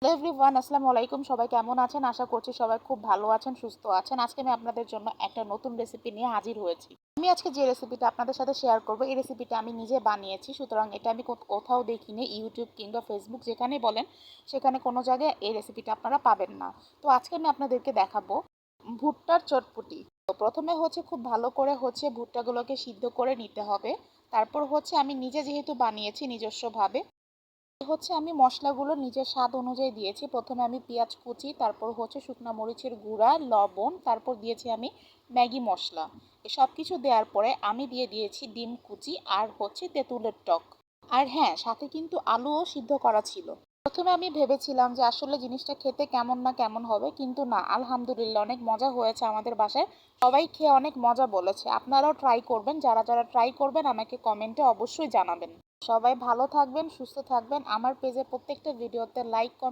Hello everyone, আসসালামু আলাইকুম। সবাই কেমন আছেন? আশা করছি সবাই খুব ভালো আছেন, সুস্থ আছেন। আজকে আমি আপনাদের জন্য একটা নতুন রেসিপি নিয়ে হাজির হয়েছি। আমি আজকে যে রেসিপিটা আপনাদের সাথে শেয়ার করব, এই রেসিপিটা আমি নিজে বানিয়েছি। সুতরাং এটা আমি কোথাও দেখিনি, ইউটিউব কিংবা ফেসবুক যেখানেই বলেন, সেখানে কোনো জায়গায় এই রেসিপিটা আপনারা পাবেন না। তো আজকে আমি আপনাদেরকে দেখাবো ভুট্টার চটপটি। তো প্রথমে খুব ভালো করে ভুট্টাগুলোকে সিদ্ধ করে নিতে হবে। তারপর আমি নিজে যেহেতু বানিয়েছি নিজস্বভাবে, আমি মশলাগুলো নিজের স্বাদ অনুযায়ী দিয়েছি। প্রথমে আমি পেঁয়াজ কুচি, তারপর শুকনো মরিচের গুঁড়া, লবণ, তারপর দিয়েছি আমি ম্যাগি মশলা। এই সব কিছু দেওয়ার পরে আমি দিয়ে দিয়েছি ডিম কুচি আর তেঁতুলের টক। আর হ্যাঁ, সাথে কিন্তু আলুও সিদ্ধ করা ছিল। প্রথমে আমি ভেবেছিলাম যে আসলে জিনিসটা খেতে কেমন না কেমন হবে, কিন্তু না, আলহামদুলিল্লাহ অনেক মজা হয়েছে আমাদের বাসায়। সবাই খেয়ে অনেক মজা বলেছে। আপনারাও ট্রাই করবেন। যারা যারা ট্রাই করবেন আমাকে কমেন্টে অবশ্যই জানাবেন। সবাই ভালো থাকবেন, সুস্থ থাকবেন। আমার পেজে প্রত্যেকটা ভিডিওতে লাইক, কমেন্ট